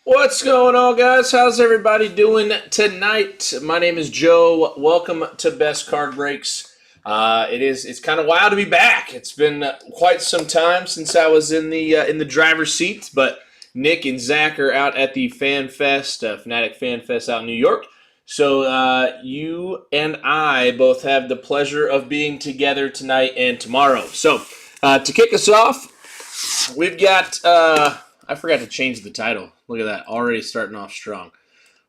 What's going on, guys? How's everybody doing tonight? My name is Joe. Welcome to Best Card Breaks. It's kind of wild to be back. It's been quite some time since I was in the driver's seat, but Nick and Zach are out at the Fan Fest, Fanatic Fan Fest out in New York. So you and I both have the pleasure of being together tonight and tomorrow. So to kick us off, we've got. I forgot to change the title. Look at that. Already starting off strong.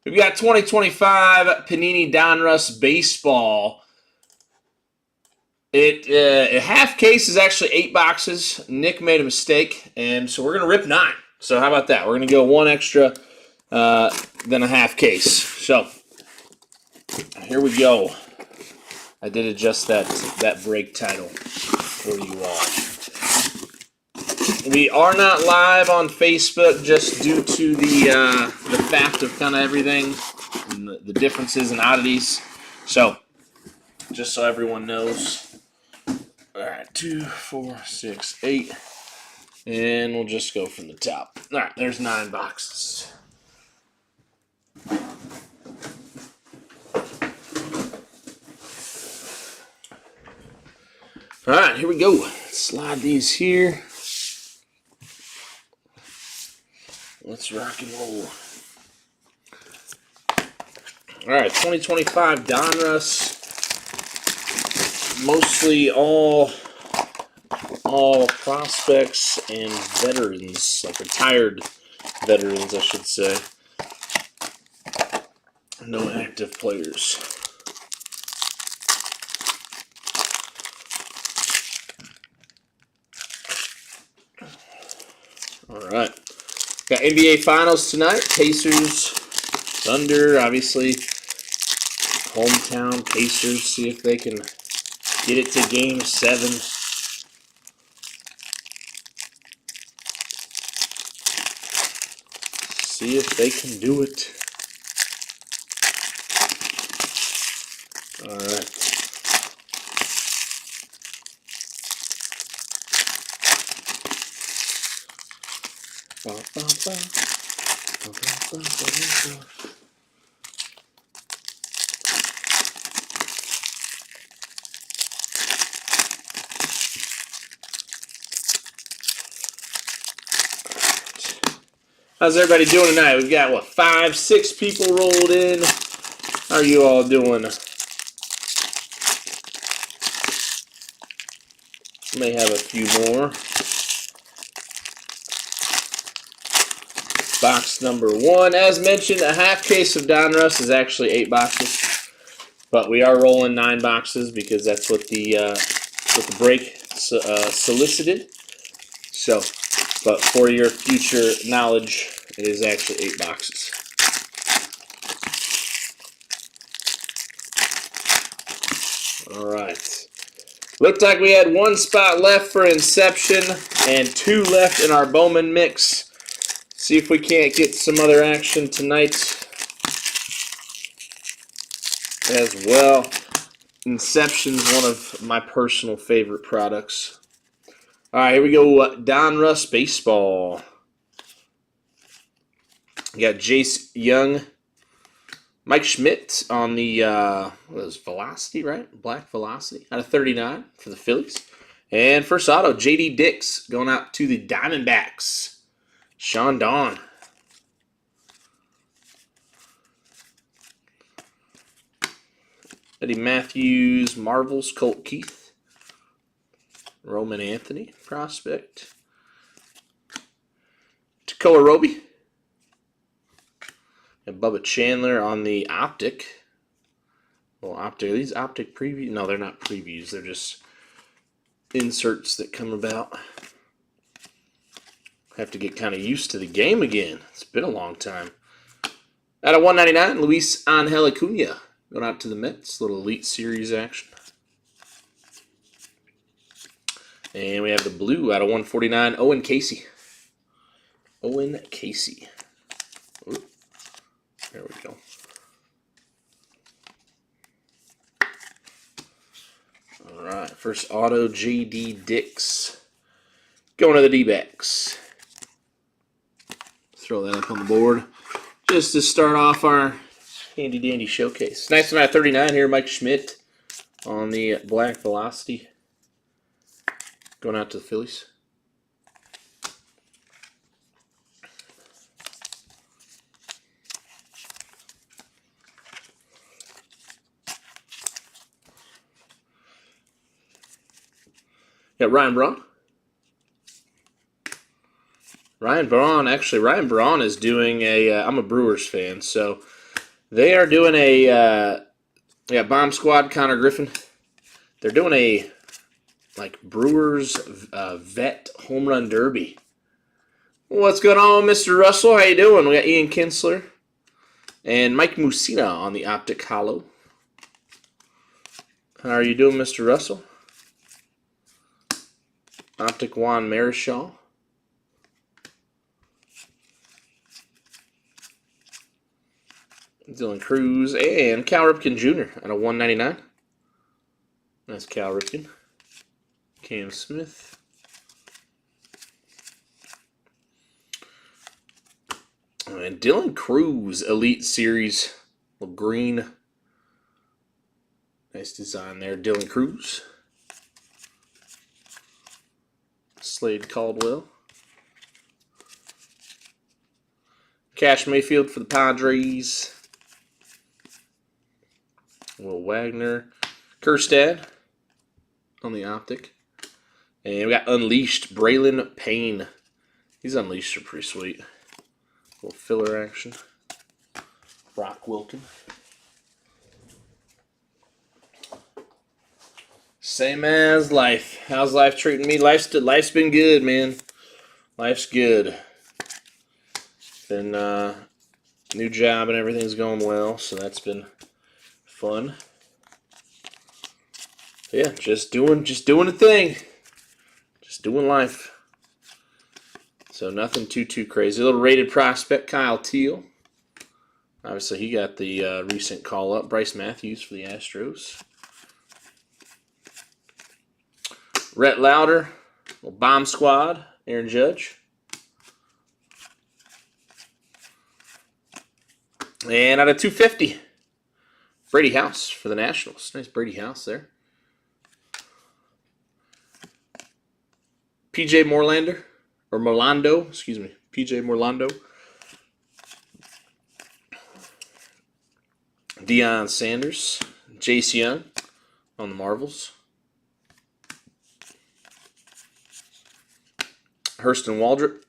We've got 2025 Panini Donruss Baseball. A half case is actually 8 boxes. Nick made a mistake, and so we're going to rip 9. So how about that? We're going to go 1 extra than a half case. So here we go. I did adjust that break title for you all. We are not live on Facebook just due to the fact of kind of everything and the differences and oddities. So, just so everyone knows. All right, 2, 4, 6, 8. And we'll just go from the top. All right, there's 9 boxes. All right, here we go. Let's slide these here. Let's rock and roll. All right, 2025 Donruss. Mostly all prospects and veterans, like retired veterans, I should say. No active players. All right. Got NBA Finals tonight. Pacers, Thunder, obviously. Hometown Pacers. See if they can get it to Game 7. See if they can do it. All right. How's everybody doing tonight? We've got, 5, 6 people rolled in. How are you all doing? May have a few more. Box number 1. As mentioned, a half case of Donruss is actually 8 boxes. But we are rolling 9 boxes because that's what the break solicited. So, but for your future knowledge, it is actually 8 boxes. All right. Looked like we had 1 spot left for Inception and 2 left in our Bowman mix. See if we can't get some other action tonight as well. Inception's one of my personal favorite products. All right, here we go. Donruss Baseball. We got Jace Young, Mike Schmidt on the what is Velocity, right? Black Velocity out of 39 for the Phillies. And first auto, J.D. Dix going out to the Diamondbacks. Sean Dawn. Eddie Matthews, Marvels, Colt Keith. Roman Anthony, prospect. Tekoa Roby. And Bubba Chandler on the Optic. Well, Optic. Are these Optic previews? No, they're not previews. They're just inserts that come about. Have to get kind of used to the game again. It's been a long time. Out of 199, Luis Angel Acuna going out to the Mets. Little Elite Series action. And we have the blue out of 149, Owen Casey. Owen Casey. Ooh, there we go. All right, first auto, J.D. Dix. Going to the D-backs. Throw that up on the board just to start off our handy dandy showcase. Nice one out of 39 here, Mike Schmidt on the Black Velocity. Going out to the Phillies. Got Ryan Braun. Ryan Braun is doing a, I'm a Brewers fan, so they are doing a, Bomb Squad, Connor Griffin. They're doing a, like, Brewers vet home run derby. What's going on, Mr. Russell? How you doing? We got Ian Kinsler and Mike Mussina on the Optic Hollow. How are you doing, Mr. Russell? Optic Juan Marichal. Dylan Cruz and Cal Ripken Jr. at a 199. Nice Cal Ripken. Cam Smith. And Dylan Cruz Elite Series. Little green. Nice design there. Dylan Cruz. Slade Caldwell. Cash Mayfield for the Padres. Will Wagner. Kerstad on the Optic. And we got Unleashed. Braylon Payne. These Unleashed are pretty sweet. Little filler action. Brock Wilkin. Same as life. How's life treating me? Life's been good, man. Life's good. Been new job and everything's going well, so that's been fun. But yeah, just doing a thing. Just doing life. So nothing too crazy. A little rated prospect, Kyle Teal. Obviously, he got the recent call up. Bryce Matthews for the Astros. Rhett Lauder, little Bomb Squad, Aaron Judge. And out of 250, Brady House for the Nationals. Nice Brady House there. PJ Morlando, excuse me. PJ Morlando. Deion Sanders. Jace Young on the Marvels. Hurston Waldrop.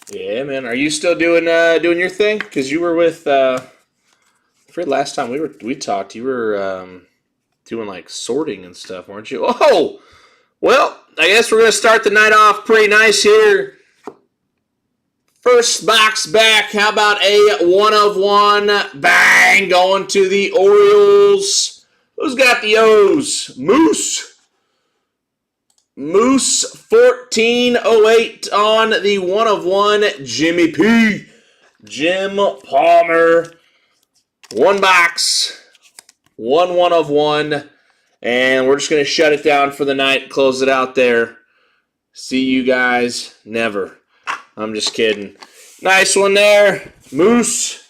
Yeah, man. Are you still doing your thing? Because you were with I forget last time we talked. You were doing like sorting and stuff, weren't you? Oh, well, I guess we're gonna start the night off pretty nice here. First box back. How about a 1 of 1? Bang! Going to the Orioles. Who's got the O's? Moose 1408 on the 1 of 1. Jimmy P. Jim Palmer. One box. 1 of 1. And we're just going to shut it down for the night. Close it out there. See you guys never. I'm just kidding. Nice one there. Moose.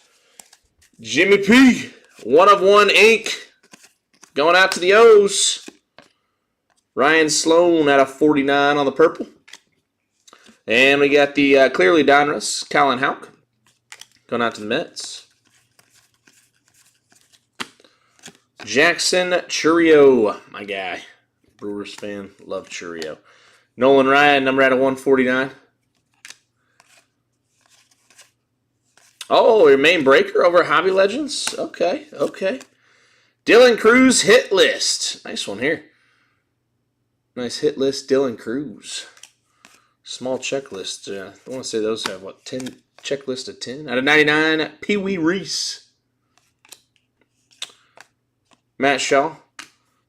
Jimmy P. 1 of 1 ink. Going out to the O's. Ryan Sloan out of 49 on the purple. And we got the clearly Donruss, Colin Houck. Going out to the Mets. Jackson Churio, my guy. Brewers fan, love Churio. Nolan Ryan, number out of 149. Oh, your main breaker over at Hobby Legends? Okay. Dylan Cruz hit list. Nice one here. Nice hit list, Dylan Cruz. Small checklist. I want to say those have, 10? Checklist of 10? Out of 99, Pee Wee Reese. Matt Shaw.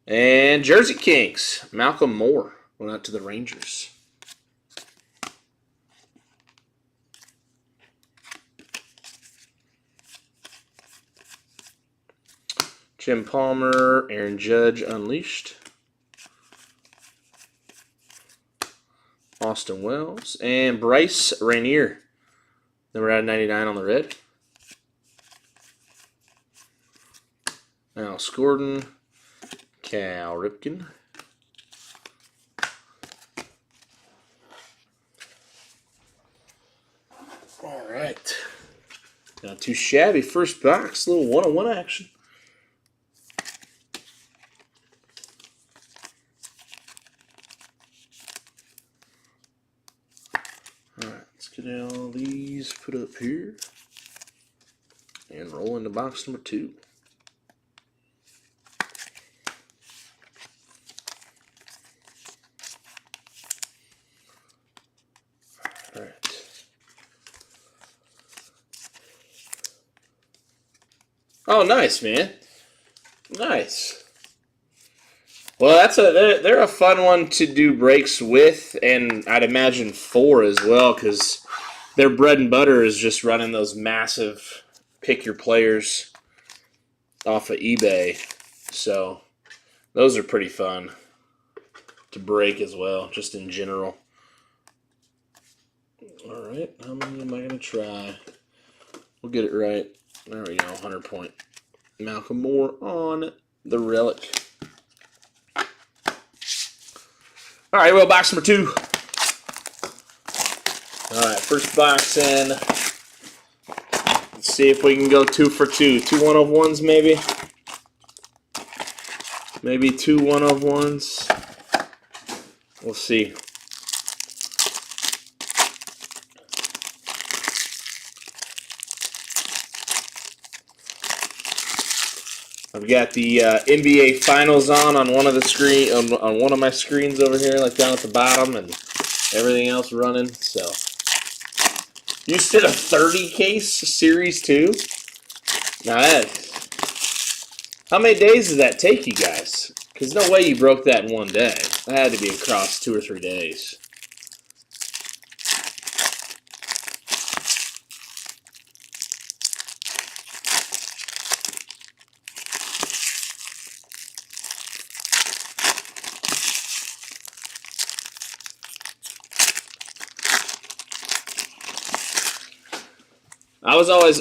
And Jersey Kings, Malcolm Moore. Went out to the Rangers. Jim Palmer, Aaron Judge, Unleashed. Austin Wells, and Bryce Rainier. Number out of 99 on the red. Alex Gordon, Cal Ripken. All right. Not too shabby. First box, little one-on-one action. All right, let's get all these put up here and roll into box number 2. All right. Oh, nice, man. Nice. Well, they're a fun one to do breaks with, and I'd imagine for as well, because their bread and butter is just running those massive pick your players off of eBay. So those are pretty fun to break as well, just in general. All right, how many am I going to try? We'll get it right. There we go, 100 point. Malcolm Moore on the relic. All right, well, box number 2. All right, first box in. Let's see if we can go 2 for 2. 2 1-of-1s, maybe. Maybe 2 1-of-1s. We'll see. I've got the NBA Finals on one of the screen on one of my screens over here, like down at the bottom, and everything else running. So, you said a 30 case series 2. Now how many days does that take you guys? Because no way you broke that in one day. That had to be across 2 or 3 days.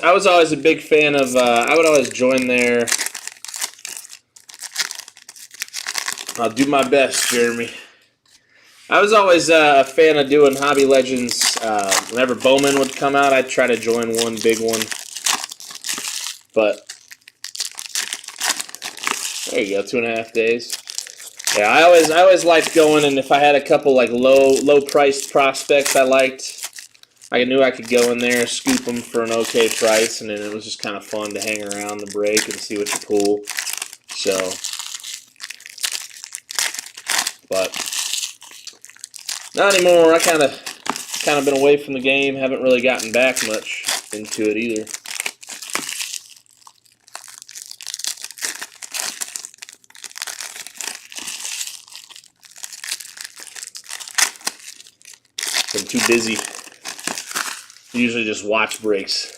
I was always a big fan of. I would always join there. I'll do my best, Jeremy. I was always a fan of doing Hobby Legends. Whenever Bowman would come out, I'd try to join one big one. But there you go, 2.5 days. Yeah, I always liked going, and if I had a couple like low priced prospects I liked, I knew I could go in there, scoop them for an okay price, and then it was just kind of fun to hang around the break and see what you pull. So, but not anymore. I kind of been away from the game. Haven't really gotten back much into it either. Been too busy. Usually just watch breaks.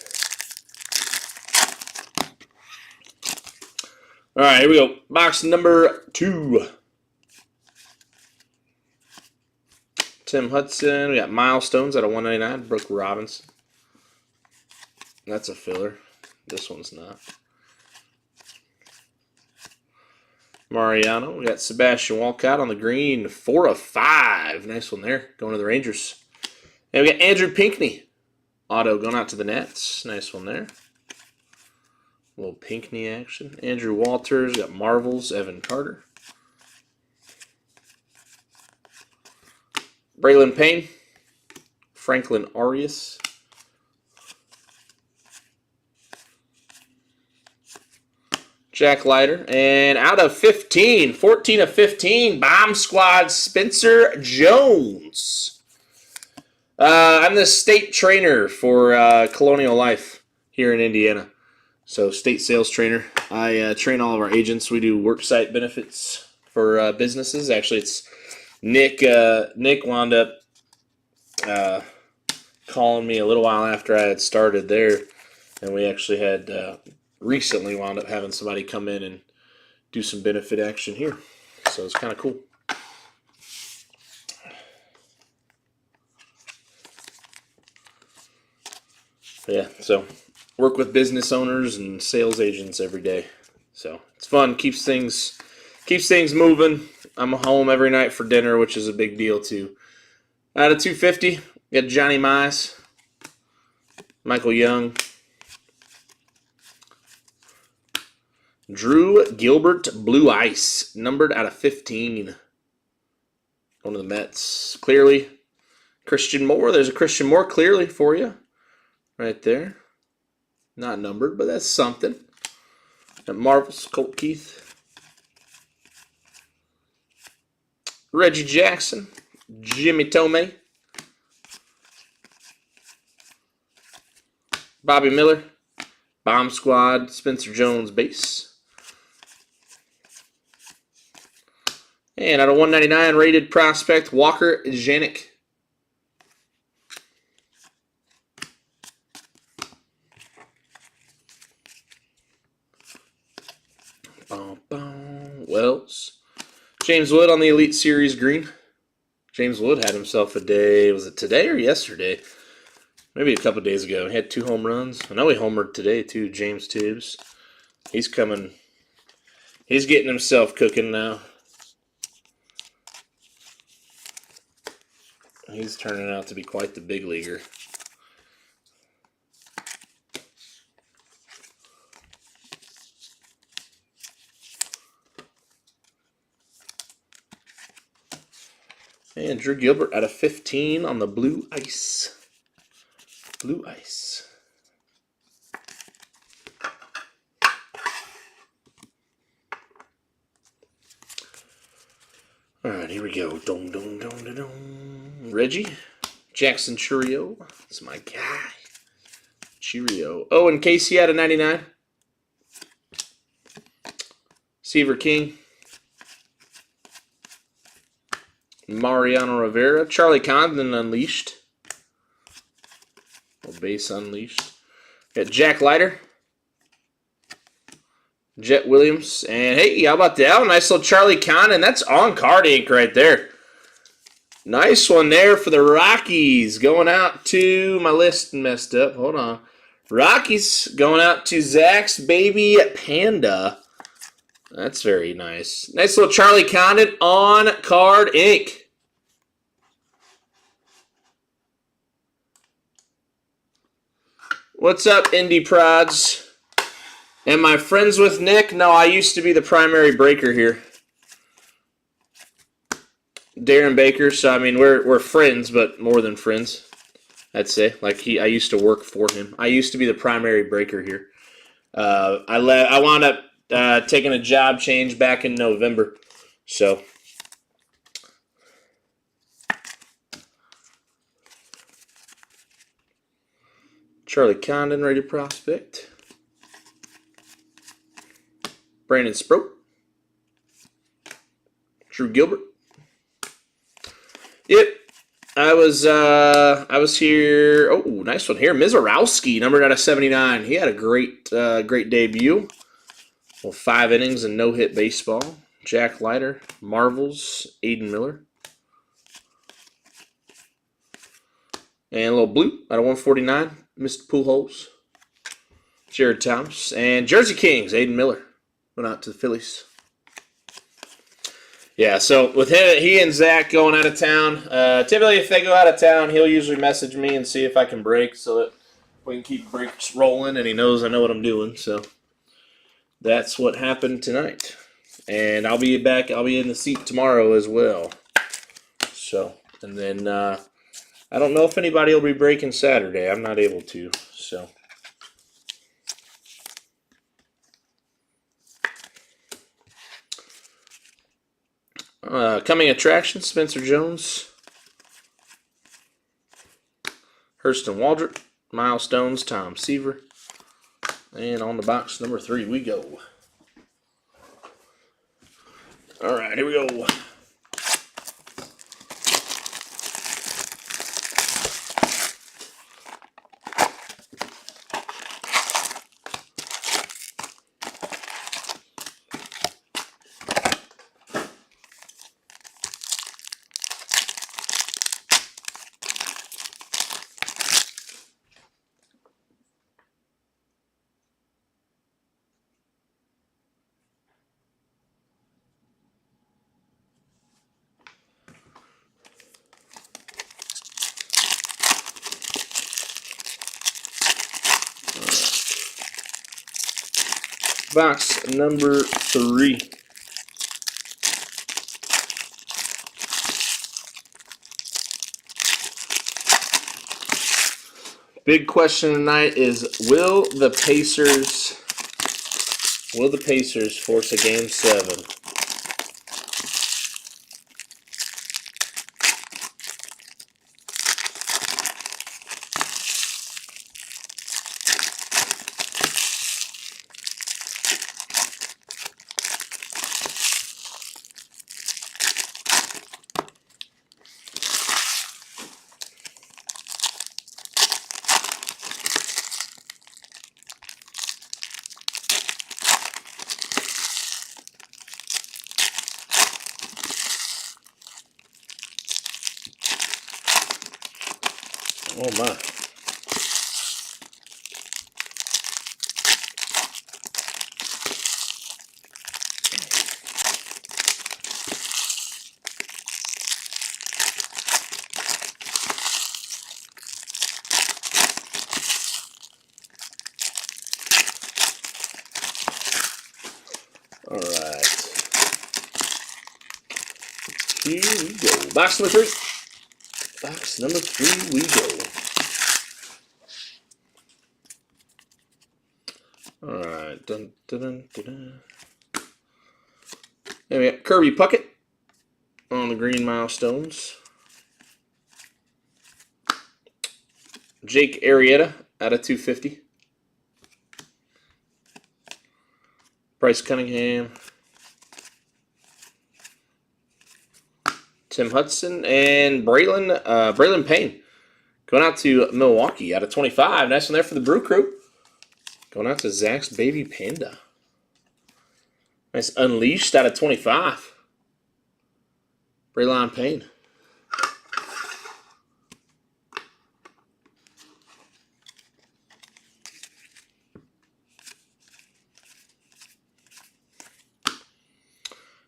All right, here we go. Box number 2. Tim Hudson. We got Milestones out of 199. Brooke Robinson. That's a filler. This one's not. Mariano. We got Sebastian Walcott on the green. 4 of 5. Nice one there. Going to the Rangers. And we got Andrew Pinckney. Auto going out to the Nets. Nice one there. A little Pinckney action. Andrew Walters. Got Marvels. Evan Carter. Braylon Payne. Franklin Arias. Jack Leiter. And out of 15, 14 of 15, Bomb Squad, Spencer Jones. I'm the state trainer for Colonial Life here in Indiana. So state sales trainer. I train all of our agents. We do worksite benefits for businesses. Actually, it's Nick. Nick wound up calling me a little while after I had started there. And we actually had recently wound up having somebody come in and do some benefit action here. So it's kind of cool. Yeah, so work with business owners and sales agents every day. So it's fun, keeps things moving. I'm home every night for dinner, which is a big deal too. Out of 250, got Johnny Mize, Michael Young, Drew Gilbert, Blue Ice, numbered out of 15. Going to the Mets. Clearly, Christian Moore. There's a Christian Moore clearly for you. Right there. Not numbered, but that's something. Got Marvel's Colt Keith. Reggie Jackson. Jimmy Tomei. Bobby Miller. Bomb Squad. Spencer Jones base. And out of 199, rated prospect, Walker Janik. Wells. James Wood on the Elite Series green. James Wood had himself a day, was it today or yesterday? Maybe a couple days ago. He had 2 home runs. I know he homered today too, James Tibbs. He's coming. He's getting himself cooking now. He's turning out to be quite the big leaguer. And Drew Gilbert out of 15 on the Blue Ice. Blue Ice. All right, here we go. Dong, dong, dong, dong, dong. Reggie. Jackson Churio. That's my guy. Churio. Oh, and Casey out of 99. Seaver King. Mariano Rivera. Charlie Condon Unleashed. Base Unleashed. Got Jack Leiter. Jet Williams. And hey, how about that? Nice little Charlie Condon. That's on-card ink right there. Nice one there for the Rockies. Going out to, my list messed up. Hold on. Rockies going out to Zach's baby Panda. That's very nice. Nice little Charlie Condon on-card ink. What's up, Indy Prods? Am I friends with Nick? No, I used to be the primary breaker here. Darren Baker, so I mean we're friends, but more than friends, I'd say. Like I used to work for him. I used to be the primary breaker here. I wound up taking a job change back in November. So Charlie Condon, rated prospect. Brandon Sproat. Drew Gilbert. Yep. I was here. Oh, nice one here. Mizorowski, numbered out of 79. He had a great debut. Well, 5 innings and no-hit baseball. Jack Leiter, Marvels, Aiden Miller. And a little blue out of 149. Mr. Pujols. Jared Thomas. And Jersey Kings, Aiden Miller. Went out to the Phillies. Yeah, so with him, he and Zach going out of town, typically if they go out of town, he'll usually message me and see if I can break so that we can keep breaks rolling, and he knows I know what I'm doing. So that's what happened tonight. And I'll be back. I'll be in the seat tomorrow as well. So, and then I don't know if anybody will be breaking Saturday. I'm not able to, so. Coming attractions, Spencer Jones, Hurston Waldrop, Milestones, Tom Seaver, and on the box number 3 we go. All right, here we go. Box number 3. Big question tonight is, will the Pacers force a Game 7? Oh my. All right. Here we go. Box number 3. Box number 3 we go. All right. Dun, dun, dun, dun, dun. Then we got Kirby Puckett on the green milestones. Jake Arrieta out of 250. Bryce Cunningham. Tim Hudson and Braylon Payne going out to Milwaukee out of 25. Nice one there for the Brew Crew. Going out to Zach's Baby Panda. Nice Unleashed out of 25. Braylon Payne.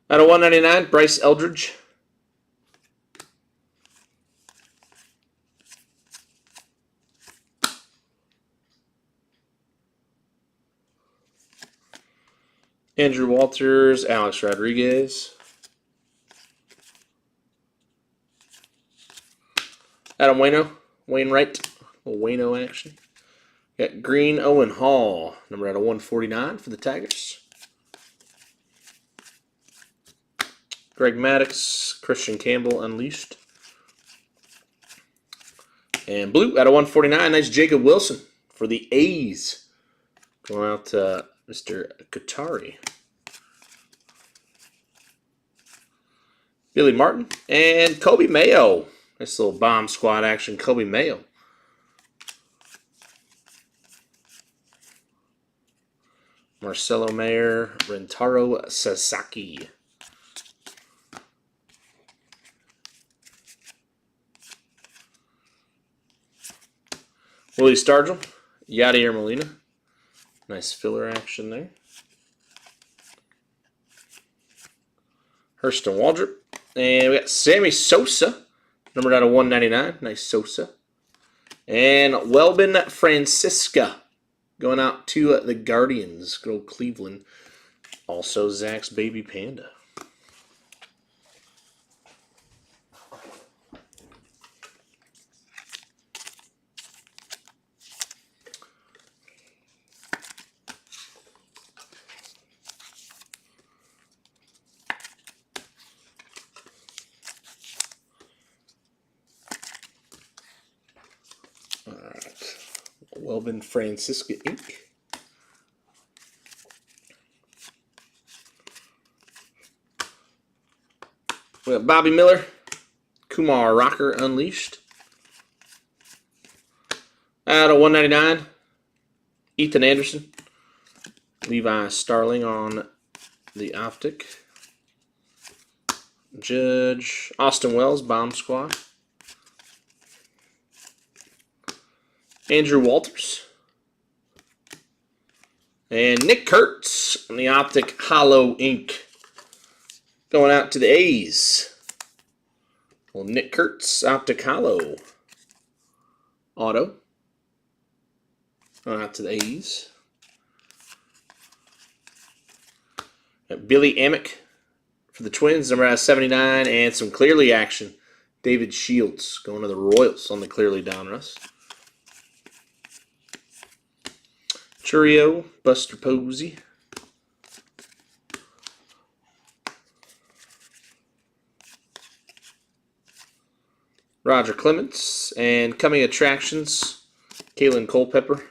Out of 199, Bryce Eldridge. Andrew Walters, Alex Rodriguez. Adam Wainwright, a little Waino action. Got Green Owen Hall, number out of 149 for the Tigers. Greg Maddux, Christian Campbell, Unleashed. And blue out of 149, nice Jacob Wilson for the A's. Going out to Mr. Qatari. Billy Martin and Kobe Mayo. Nice little bomb squad action, Kobe Mayo. Marcelo Mayer, Rentaro Sasaki. Willie Stargell, Yadier Molina. Nice filler action there. Hurston Waldrop. And we got Sammy Sosa, numbered out of 199. Nice Sosa. And Welbin Francisca, going out to the Guardians. Good old Cleveland. Also Zach's Baby Panda. All right. Welbin Francisca Inc. We got Bobby Miller, Kumar Rocker Unleashed. Out of 199, Ethan Anderson, Levi Starling on the Optic. Judge Austin Wells, Bomb Squad. Andrew Walters. And Nick Kurtz on the Optic Hollow Ink. Going out to the A's. Well, Nick Kurtz, Optic Hollow. Auto. Going out to the A's. Billy Amick for the Twins, number out of 79, and some Clearly action. David Shields going to the Royals on the Clearly Donruss. Churio, Buster Posey. Roger Clemens, and coming attractions, Kalen Culpepper.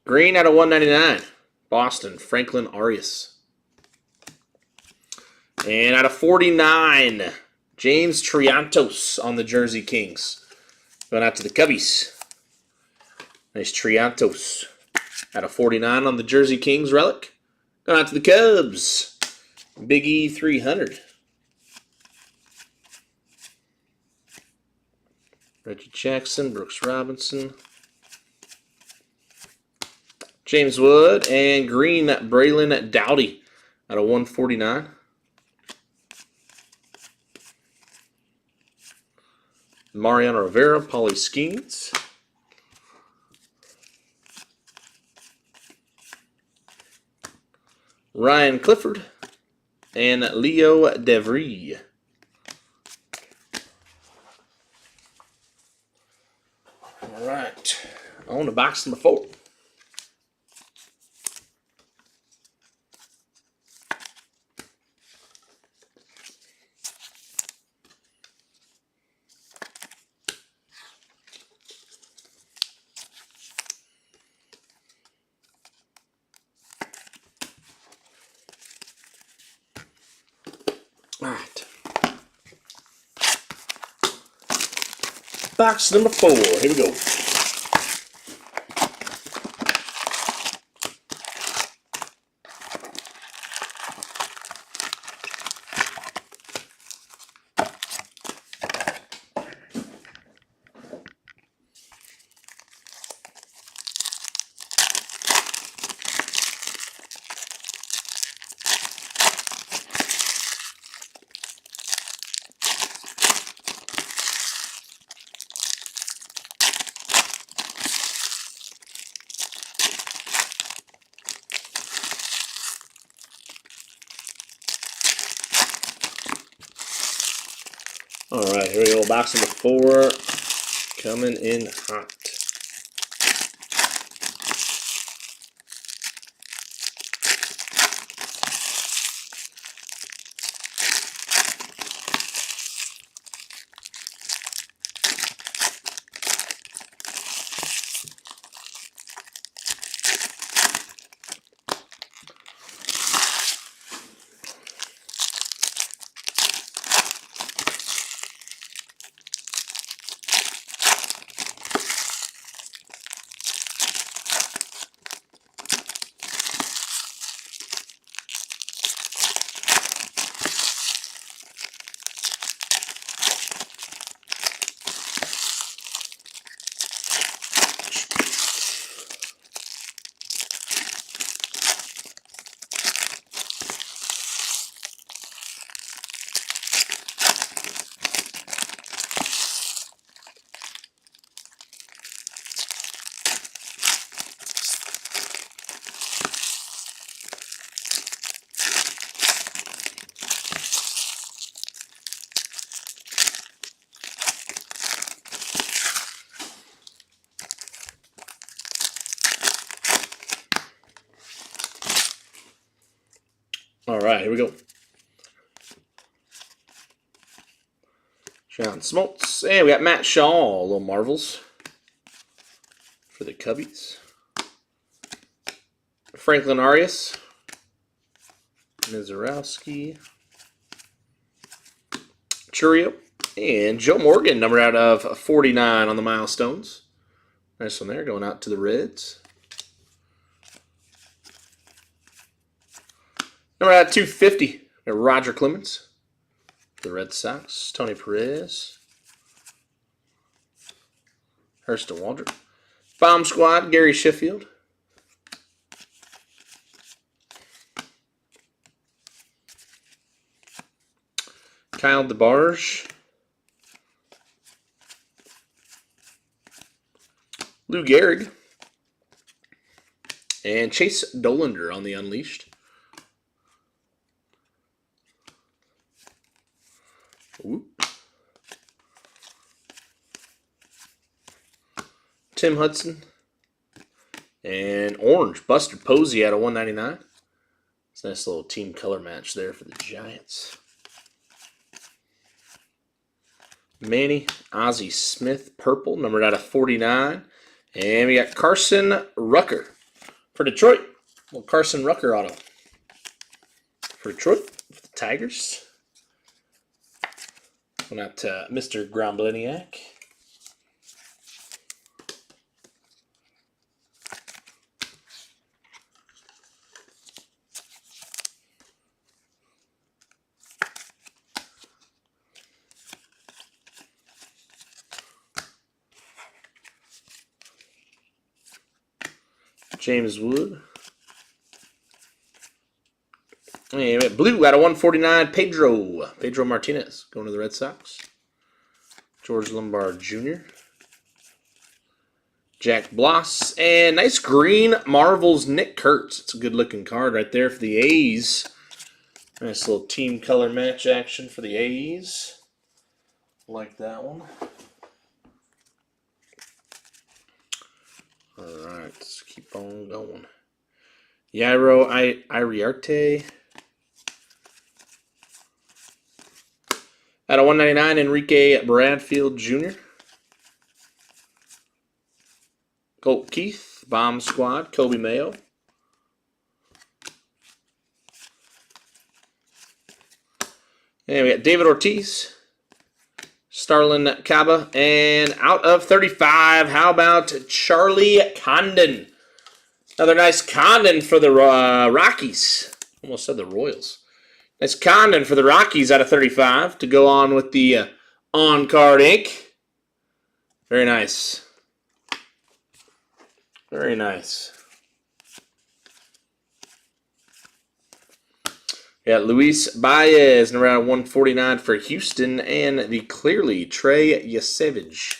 Green out of 199, Boston, Franklin Arias. And out of 49, James Triantos on the Jersey Kings. Going out to the Cubbies. Nice Triantos. Out of 49 on the Jersey Kings relic. Going out to the Cubs. Big E 300. Reggie Jackson, Brooks Robinson. James Wood, and green Braylon Dowdy out of 149. Mariano Rivera, Paulie Skeens. Ryan Clifford, and Leo DeVry. All right, on to box number 4. All right. Box number 4. Here we go. All right, here we go. Box number 4 coming in hot. All right, here we go. John Smoltz. And we got Matt Shaw, little Marvels for the Cubbies. Franklin Arias. Mizorowski. Churio. And Joe Morgan, number out of 49 on the milestones. Nice one there, going out to the Reds. Number out of 250, Roger Clemens. The Red Sox. Tony Perez. Hurston Waldrop. Bomb Squad, Gary Sheffield. Kyle DeBarge. Lou Gehrig. And Chase Dolander on the Unleashed. Ooh. Tim Hudson. And orange, Buster Posey out of 199. It's a nice little team color match there for the Giants. Manny, Ozzie Smith, purple, numbered out of 49. And we got Carson Rucker for Detroit. Well, Carson Rucker auto for Detroit, for the Tigers. Went out to Mr. Grombleniak. James Wood. And blue out of 149, Pedro Martinez going to the Red Sox. George Lombard Jr. Jack Bloss. And nice green Marvels Nick Kurtz. It's a good looking card right there for the A's. Nice little team color match action for the A's. Like that one. Alright, let's keep on going. Yairo Iriarte. Out of 199, Enrique Bradfield Jr. Colt Keith, Bomb Squad, Kobe Mayo. And we got David Ortiz, Starlin Caba, and out of 35, how about Charlie Condon? Another nice Condon for the Rockies. Almost said the Royals. Nice Condon for the Rockies out of 35 to go on with the on-card ink. Very nice. Very nice. We got Luis Baez, around 149 for Houston, and the clearly Trey Yesevich.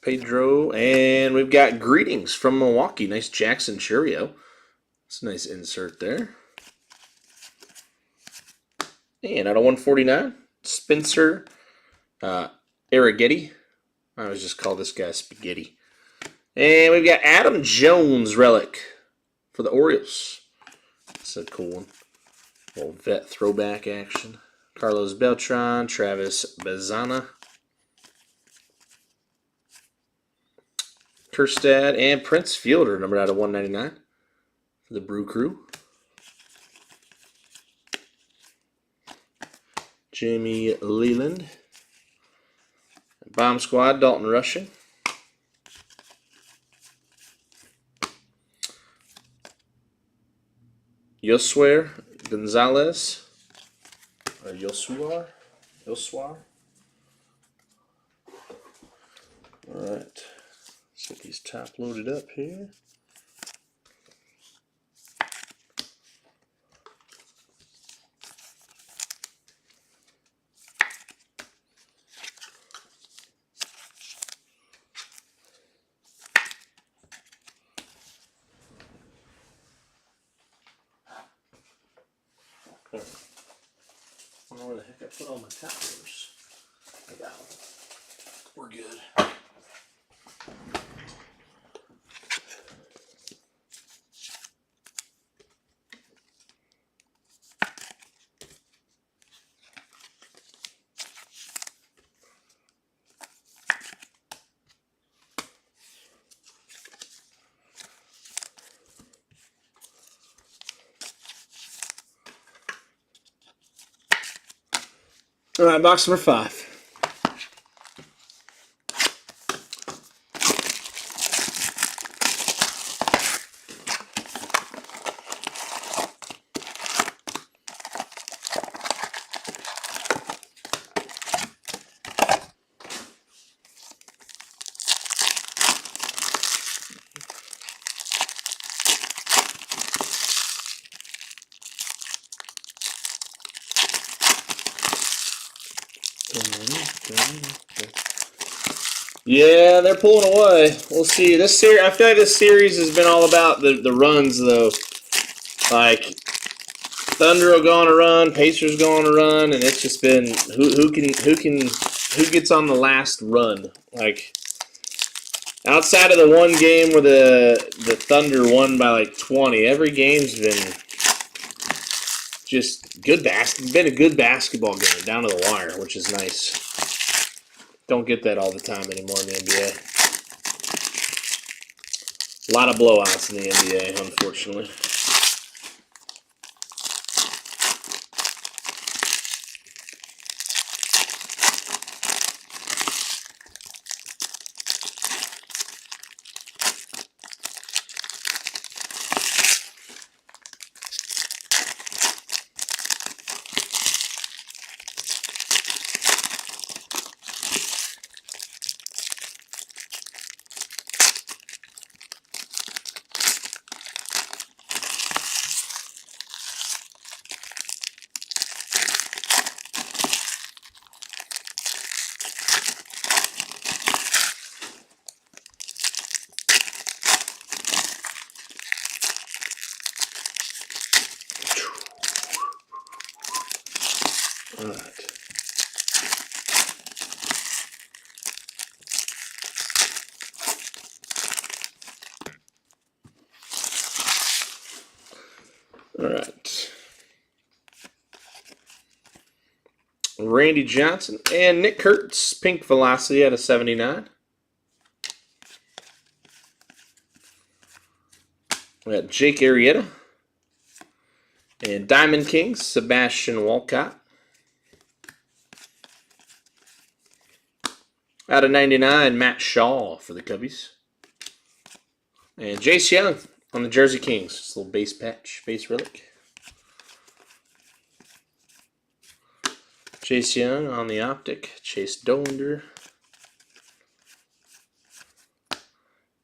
Pedro, and we've got Greetings from Milwaukee. Nice Jackson Churio. That's a nice insert there. And out of 149, Spencer Arrighetti. I always just call this guy Spaghetti. And we've got Adam Jones relic for the Orioles. That's a cool one. Little vet throwback action. Carlos Beltran, Travis Bazana, Kerstad, and Prince Fielder, numbered out of 199 for the Brew Crew. Jamie Leland. Bomb Squad, Dalton Rushing. Josué Gonzalez. Or Josuar. Alright. Let's get these top loaded up here. I don't know where the heck I put all my top loaders. I got them. We're good. All right, box number 5. Yeah, they're pulling away. We'll see. This series, I feel like this series has been all about the runs, though. Like Thunder will go on a run, Pacers go on a run, and it's just been who gets on the last run. Like outside of the one game where the Thunder won by like 20, every game's been just good been a good basketball game down to the wire, which is nice. Don't get that all the time anymore in the NBA. A lot of blowouts in the NBA, unfortunately. All right. All right. Randy Johnson and Nick Kurtz, pink velocity out of 79. We got Jake Arrieta and Diamond Kings, Sebastian Walcott. Out of 99, Matt Shaw for the Cubbies. And Jace Young on the Jersey Kings. Just a little base patch, base relic. Jace Young on the optic. Chase Dollander.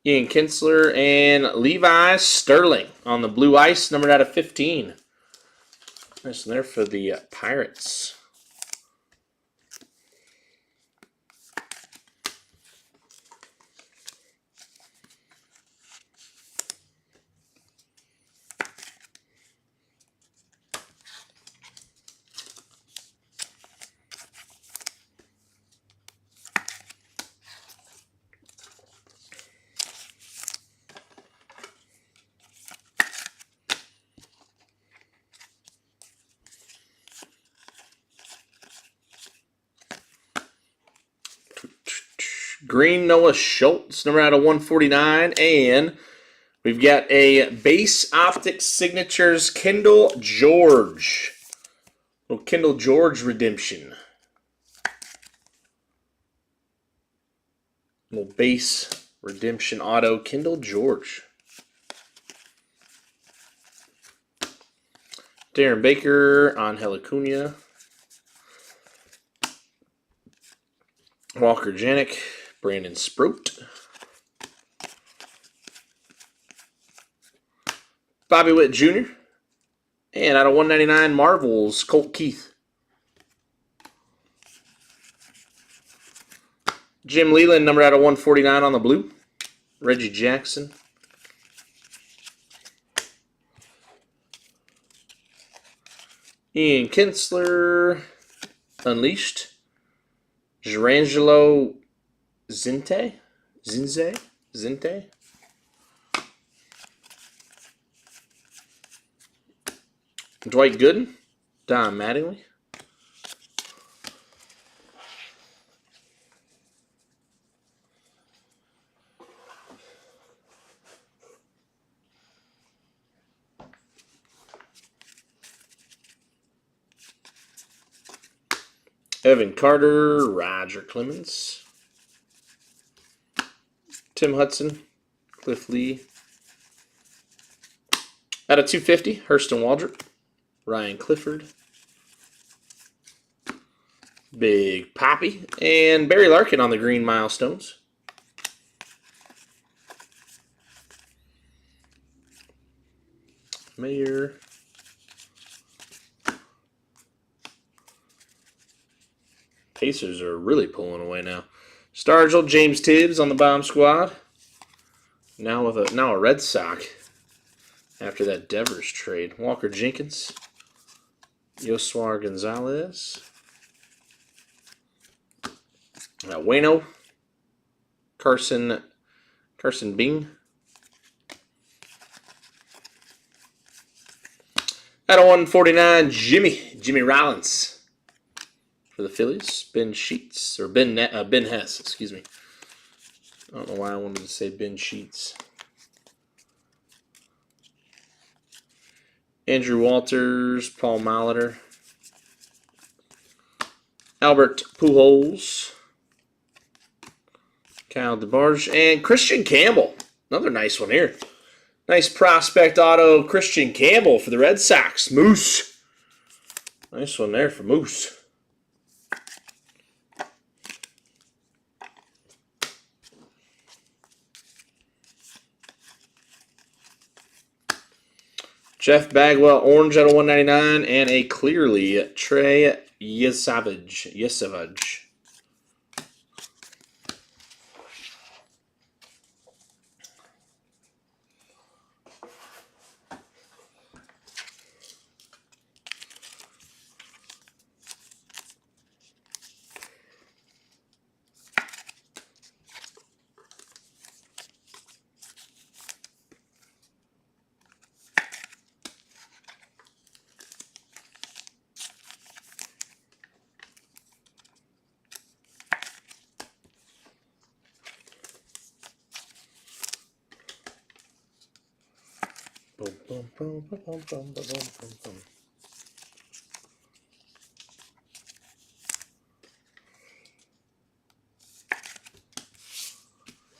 Ian Kinsler and Levi Sterling on the blue ice, numbered out of 15. Nice one there for the Pirates. Green Noah Schultz, number out of 149. And we've got a base optic signatures Kendall George. Little Kendall George redemption. Little base redemption auto Kendall George. Darren Baker on Acuna. Walker Janik, Brandon Sproat. Bobby Witt Jr. And out of 199, Marvels, Colt Keith. Jim Leland, number out of 149 on the blue. Reggie Jackson. Ian Kinsler, Unleashed. Gerangelo Zinte. Dwight Gooden, Don Mattingly. Evan Carter, Roger Clemens. Tim Hudson, Cliff Lee. Out of 250, Hurston Waldrop, Ryan Clifford. Big Poppy. And Barry Larkin on the green milestones. Mayor. Pacers are really pulling away now. Stargell, James Tibbs on the bomb squad. Now a Red Sox after that Devers trade. Walker Jenkins, Yoswar Gonzalez, Wayno, Carson Bing. At a 149, Jimmy Rollins for the Phillies. Ben Hess, excuse me. I don't know why I wanted to say Ben Sheets. Andrew Walters, Paul Molitor, Albert Pujols, Kyle DeBarge, and Christian Campbell. Another nice one here. Nice prospect auto, Christian Campbell for the Red Sox. Moose. Nice one there for Moose. Jeff Bagwell, orange out of 199, and a clearly Trey Yesavage.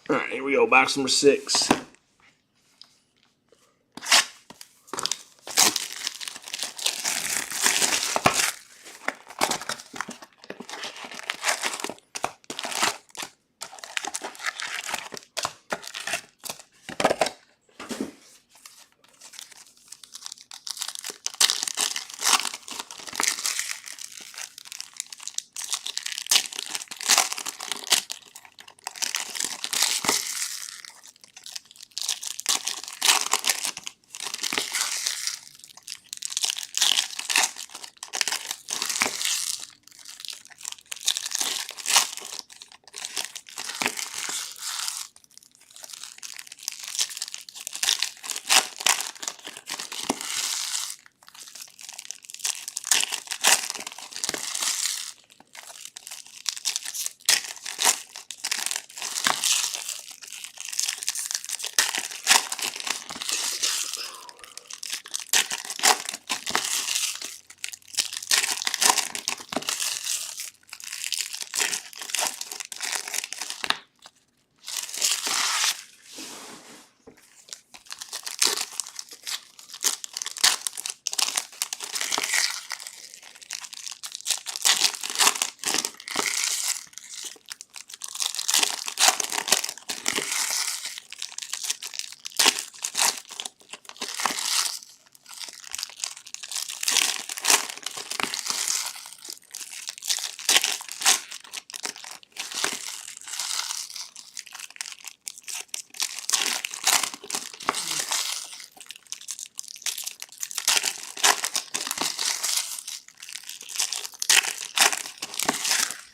All right, here we go. Box number 6.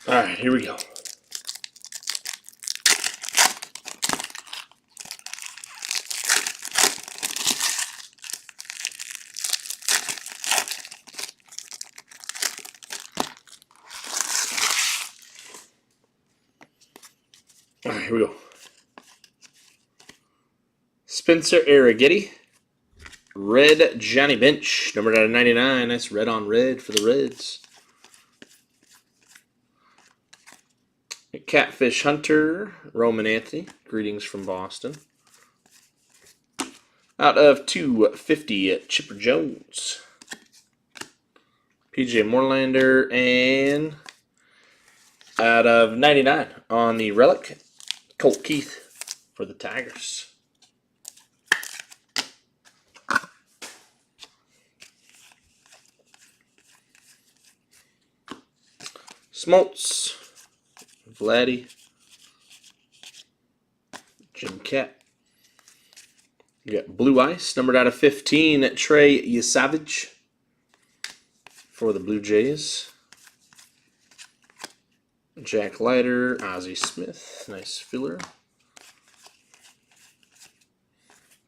All right, here we go. All right, here we go. Spencer Arrighetti. Red Johnny Bench, numbered out of 99. That's red on red for the Reds. Catfish Hunter, Roman Anthony. Greetings from Boston. Out of 250, Chipper Jones. PJ Moorlander, and out of 99 on the relic, Colt Keith for the Tigers. Smoltz, Vladdy, Jim Cat. You got Blue Ice, numbered out of 15, Trey Yesavage for the Blue Jays. Jack Leiter, Ozzie Smith, nice filler.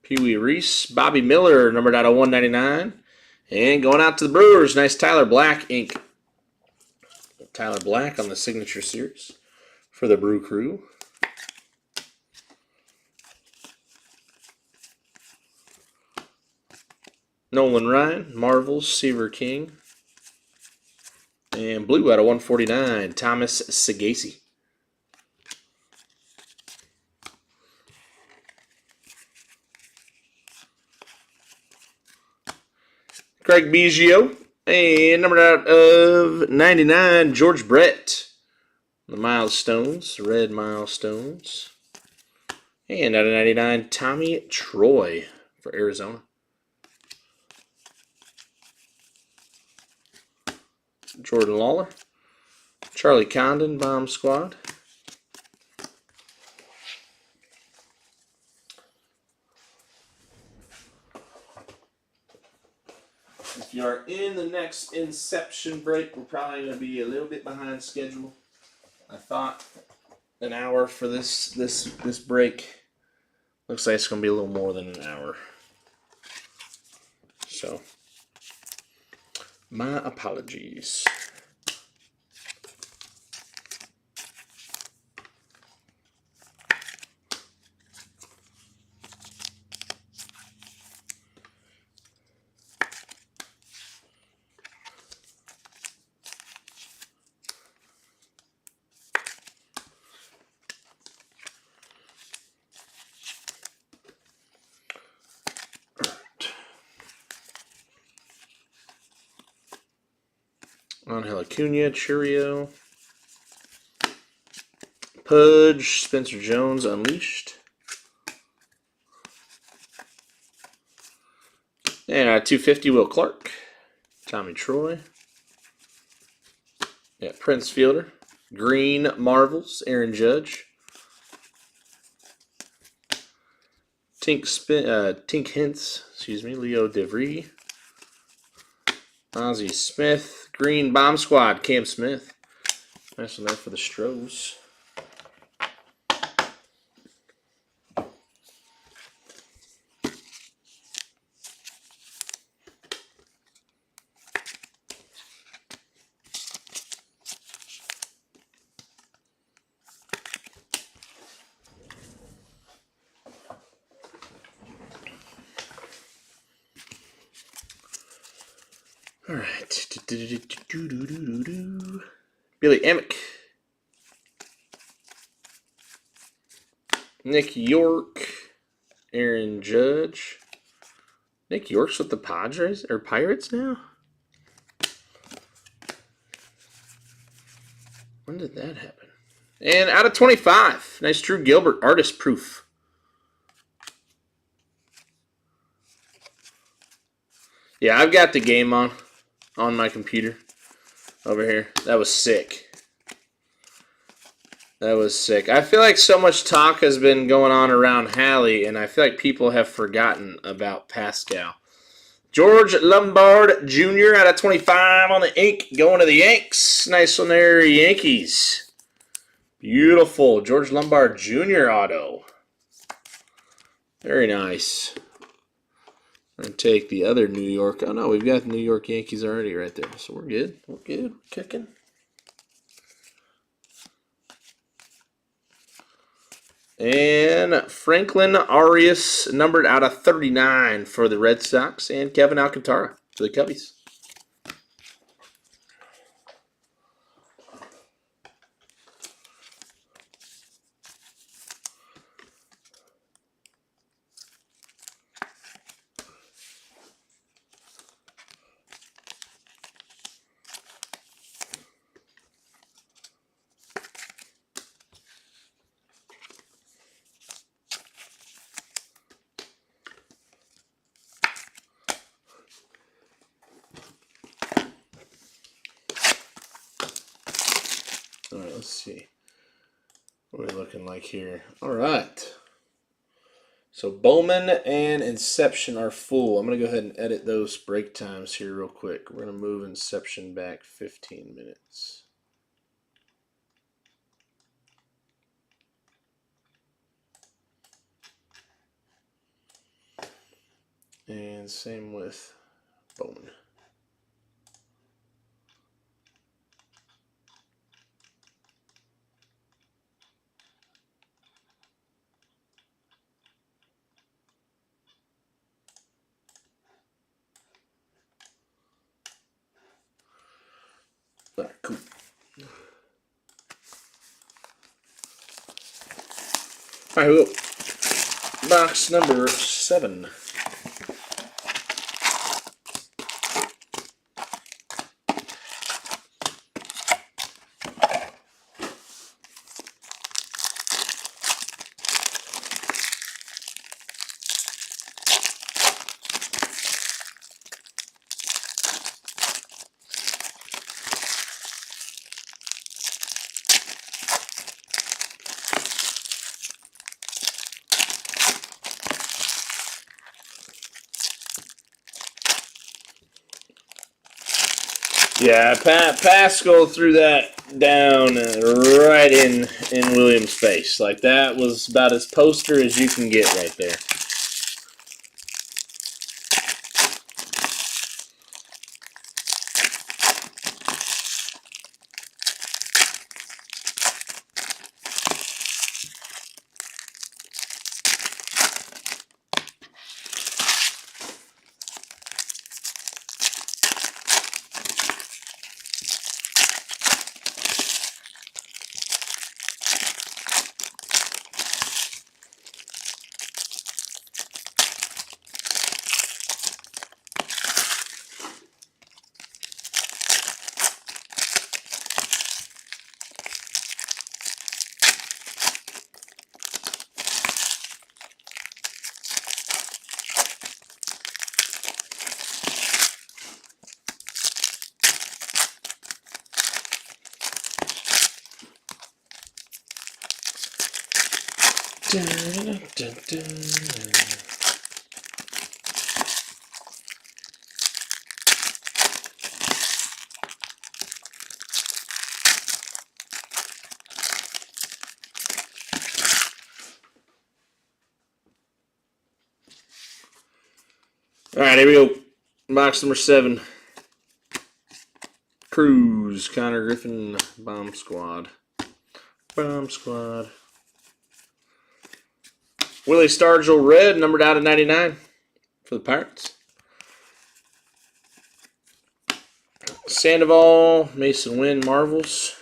Pee Wee Reese, Bobby Miller, numbered out of 199. And going out to the Brewers, nice Tyler Black ink. Tyler Black on the Signature Series for the Brew Crew. Nolan Ryan, Marvels, Seaver King. And blue out of 149, Thomas Sagasi. Craig Biggio. And numbered out of 99, George Brett. The Milestones, red Milestones. And out of 99, Tommy Troy for Arizona. Jordan Lawler. Charlie Condon, Bomb Squad. If you are in the next Inception break, we're probably going to be a little bit behind schedule. I thought an hour for this break. Looks like it's going to be a little more than an hour. So, my apologies. Angel Acuna, Churio. Pudge, Spencer Jones, Unleashed. And 250, Will Clark. Tommy Troy. Yeah, Prince Fielder. Green Marvels, Aaron Judge. Tink Hintz, Leo DeVry. Ozzie Smith. Green Bomb Squad, Cam Smith. Nice one there for the Stros. All right. Billy Emick. Nick York. Aaron Judge. Nick York's with the Padres or Pirates now? When did that happen? And out of 25. Nice Drew Gilbert. Artist proof. Yeah, I've got the game on my computer over here. That was sick. That was sick. I feel like so much talk has been going on around Halley, and I feel like people have forgotten about Pascal. George Lombard Jr. out of 25 on the ink, going to the Yanks. Nice one there, Yankees. Beautiful. George Lombard Jr. auto. Very nice. And take the other New York. Oh, no, we've got the New York Yankees already right there. So we're good. We're good. We're kicking. And Franklin Arias, numbered out of 39 for the Red Sox. And Kevin Alcantara for the Cubbies. like here. All right. So Bowman and Inception are full. I'm going to go ahead and edit those break times here real quick. We're going to move Inception back 15 minutes. And same with Bowman. All right, cool. All right, we go. Box number 7. Yeah, Pascal threw that down right in Williams' face. Like, that was about as poster as you can get right there. Dun, dun, dun, dun. All right, here we go. Box number 7. Cruz, Connor Griffin, Bomb Squad. Bomb Squad. Willie Stargell, red, numbered out of 99 for the Pirates. Sandoval, Mason Wynn, Marvels.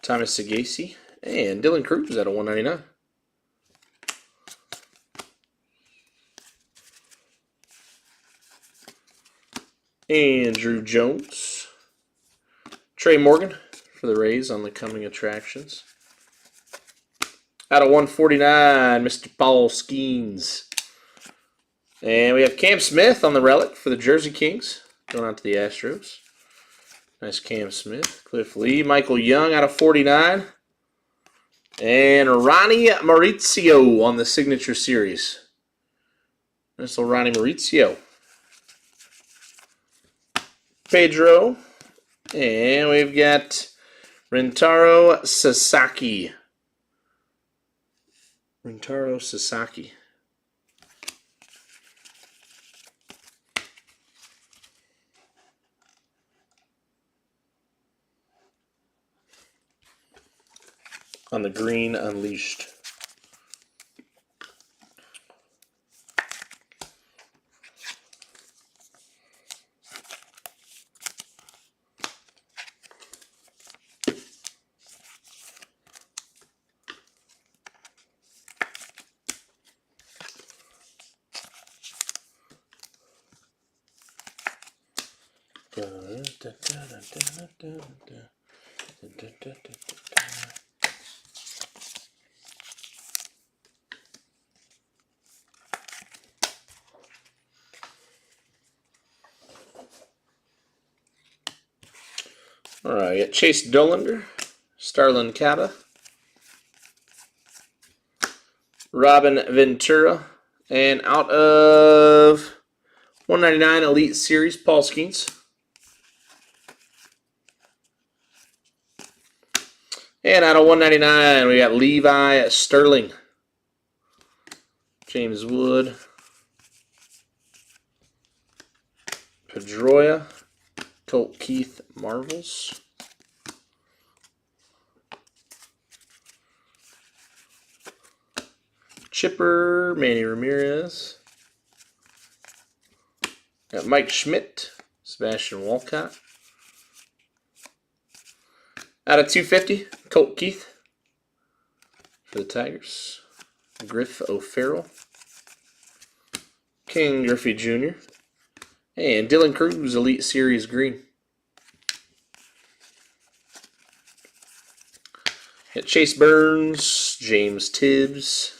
Thomas Sagasi, and Dylan Cruz out of 199. Andrew Jones. Trey Morgan for the Rays on the coming attractions. Out of 149, Mr. Paul Skeens. And we have Cam Smith on the relic for the Jersey Kings. Going out to the Astros. Nice Cam Smith. Cliff Lee. Michael Young out of 49. And Ronnie Maurizio on the Signature Series. Nice little Ronnie Maurizio. Pedro. And we've got Rintaro Sasaki. Rintaro Sasaki. On the green Unleashed. All right, got Chase Dollander, Starlin Caba, Robin Ventura, and out of 199 Elite Series, Paul Skeens. And out of 199, we got Levi Sterling, James Wood, Pedroia, Colt Keith Marvels, Chipper, Manny Ramirez, got Mike Schmidt, Sebastian Walcott. Out of 250, Colt Keith for the Tigers, Griff O'Farrell, King Griffey Jr., and Dylan Cruz, Elite Series Green. Got Chase Burns, James Tibbs,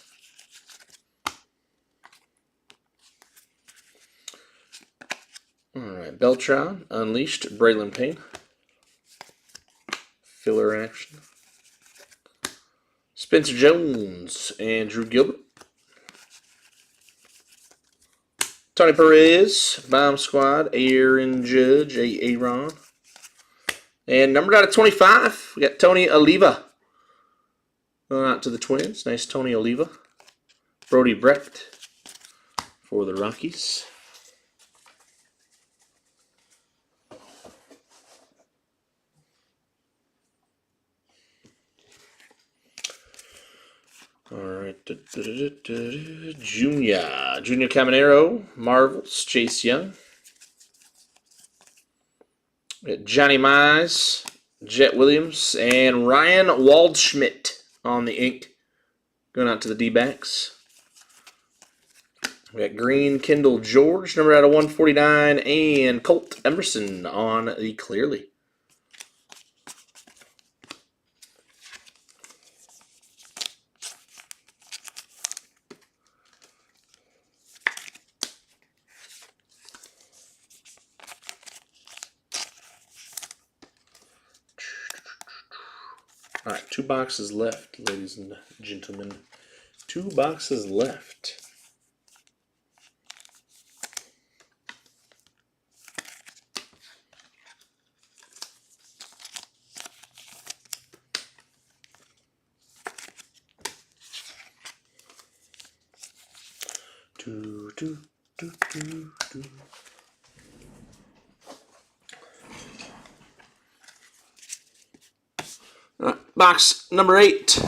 all right, Beltran, Unleashed, Braylon Payne, filler action, Spencer Jones, and Drew Gilbert, Tony Perez, Bomb Squad, Aaron Judge, Aaron, and numbered out of 25, we got Tony Oliva. Going out to the Twins. Nice Tony Oliva. Brody Brecht for the Rockies. All right. Junior Caminero, Marvels, Chase Young. We got Johnny Mize, Jet Williams, and Ryan Waldschmidt on the ink. Going out to the D-backs. We got Green Kendall George, number out of 149, and Colt Emerson on the Clearly. All right, 2 boxes left, ladies and gentlemen. 2 boxes left. All right, box number 8.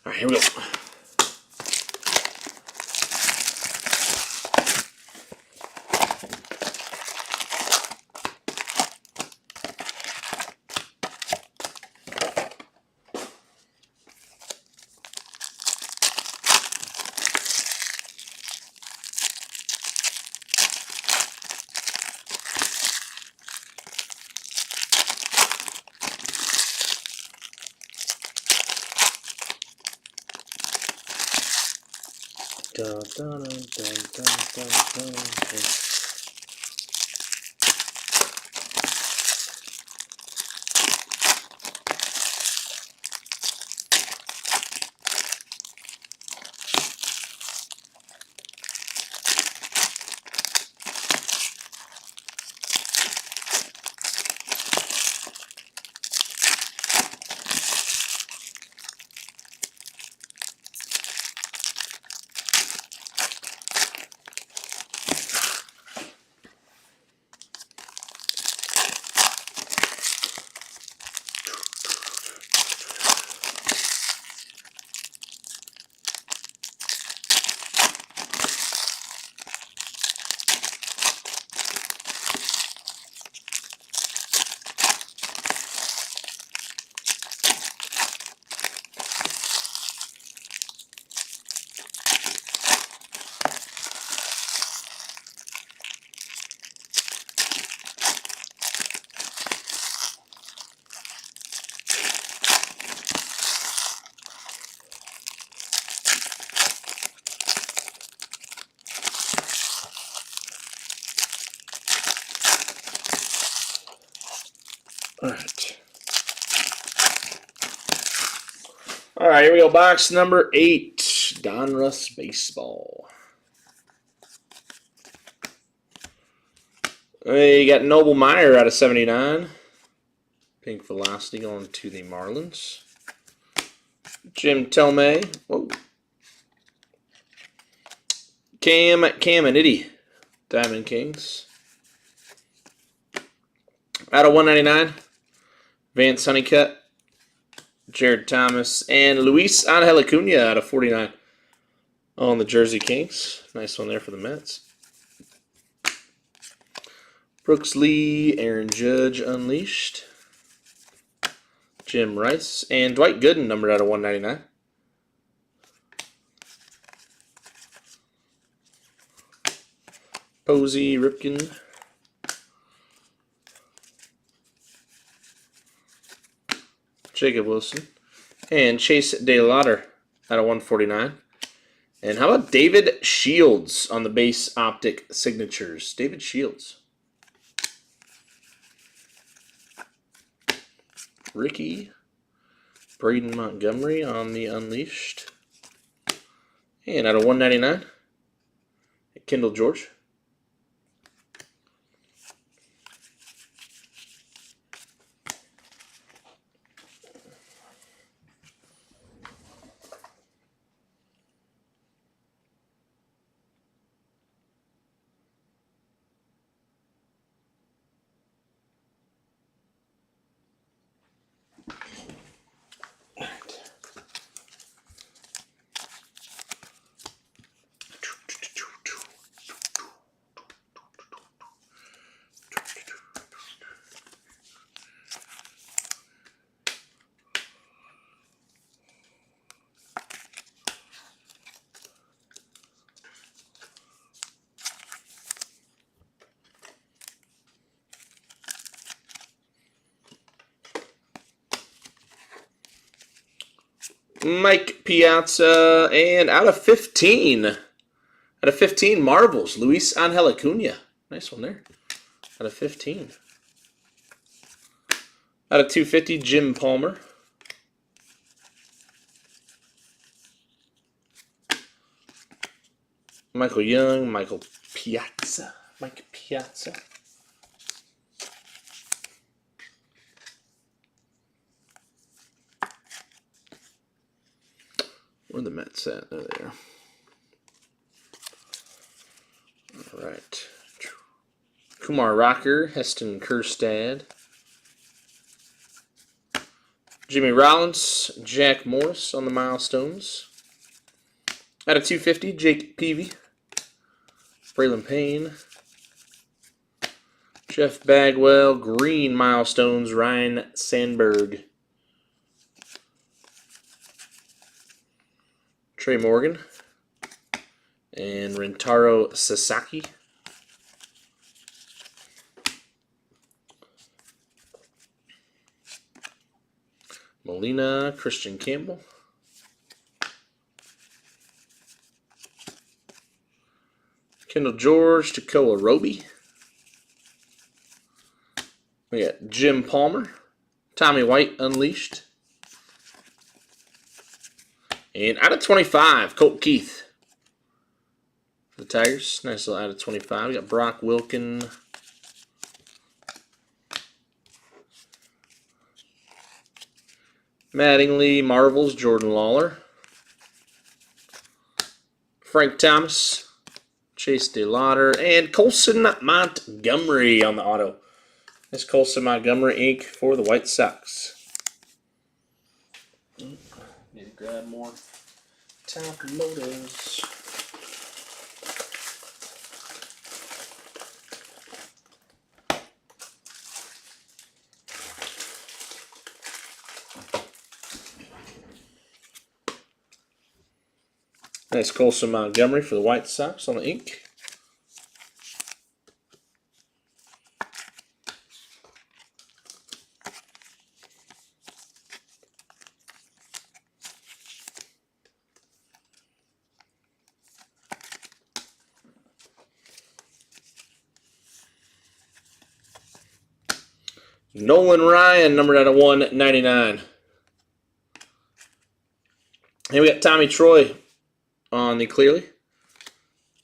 All right, here we go. Dun, dun, dun, dun, dun, dun, dun. All right. All right, here we go. Box number 8. Donruss Baseball. You got Noble Meyer out of 79. Pink Velocity going to the Marlins. Jim Tomei. Whoa. Cam Caminiti. Diamond Kings. Out of 199. Vance Honeycutt. Jared Thomas. And Luis Angel Acuna out of 49. On the Jersey Kings. Nice one there for the Mets. Brooks Lee. Aaron Judge Unleashed. Jim Rice. And Dwight Gooden numbered out of 199. Posey, Ripken. Jacob Wilson. And Chase DeLauder out of 149. And how about David Shields on the base optic signatures? David Shields. Ricky. Braden Montgomery on the Unleashed. And out of 199, Kendall George. Mike Piazza, and out of 15, Marvels, Luis Angel Acuna. Nice one there. Out of 15. Out of 250, Jim Palmer. Michael Young, Mike Piazza. Where are the Mets at? There they are. All right. Kumar Rocker, Heston Kjerstad. Jimmy Rollins, Jack Morris on the milestones. Out of 250, Jake Peavy. Braylon Payne. Jeff Bagwell, green milestones, Ryan Sandberg. Trey Morgan. And Rentaro Sasaki. Molina, Christian Campbell. Kendall George, Tekoa Roby. We got Jim Palmer. Tommy White, Unleashed. And out of 25, Colt Keith. For the Tigers. Nice little out of 25. We got Brock Wilken. Mattingly, Marvels, Jordan Lawler. Frank Thomas. Chase DeLauder. And Colson Montgomery on the auto. This Colson Montgomery ink for the White Sox. Need to grab more top loaders. Nice Colson Montgomery for the White Sox on the ink. Nolan Ryan, numbered out of 199. And we got Tommy Troy on the Clearly.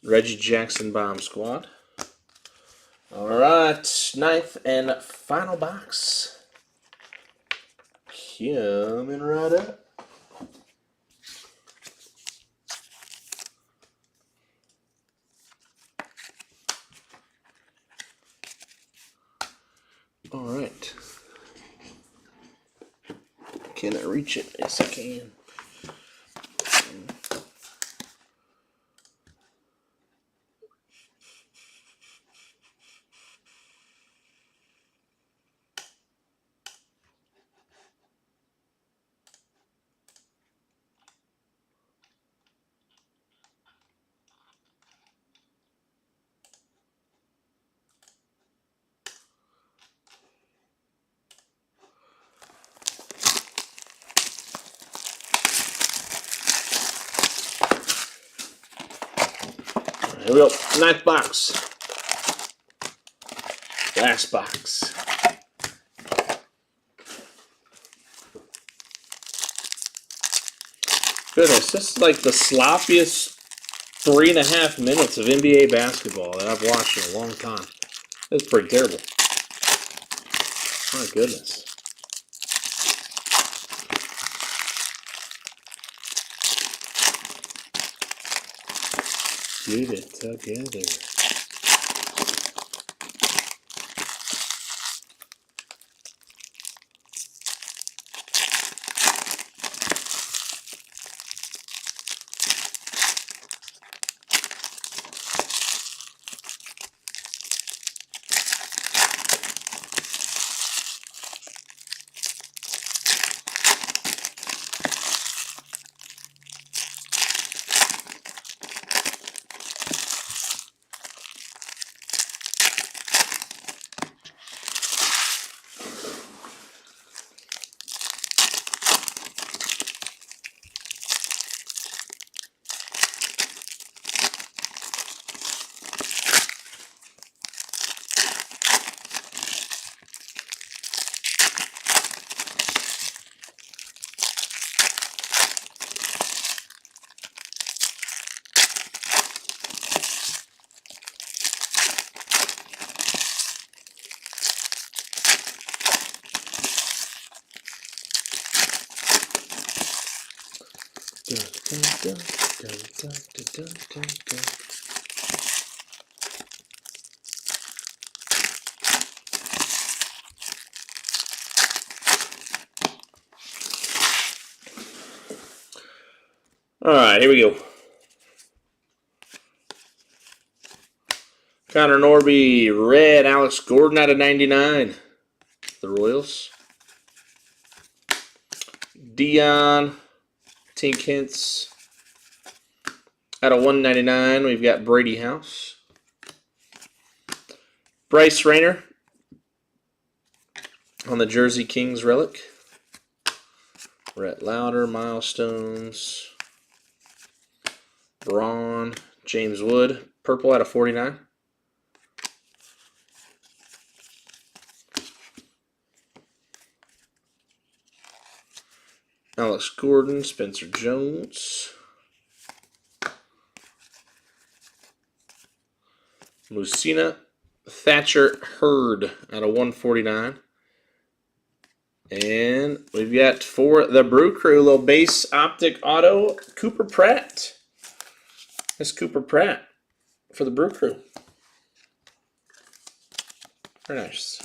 Reggie Jackson Bomb Squad. All right, 9th and final box. Coming right up. All right. Can I reach it? Yes, I can. Here we go. 9th box. Last box. Goodness, this is like the sloppiest 3.5 minutes of NBA basketball that I've watched in a long time. That's pretty terrible. My goodness. Get it together. All right, here we go. Connor Norby, red. Alex Gordon out of 99. The Royals. Dion, Tink Hintz. Out of 199, we've got Brady House. Bryce Rayner on the Jersey Kings relic. Rhett Lauder, Milestones. Braun, James Wood, purple out of 49. Alex Gordon, Spencer Jones. Musina, Thatcher Hurd out of 149. And we've got for the Brew Crew, little base optic auto, Cooper Pratt. That's Cooper Pratt for the Brew Crew. Very nice.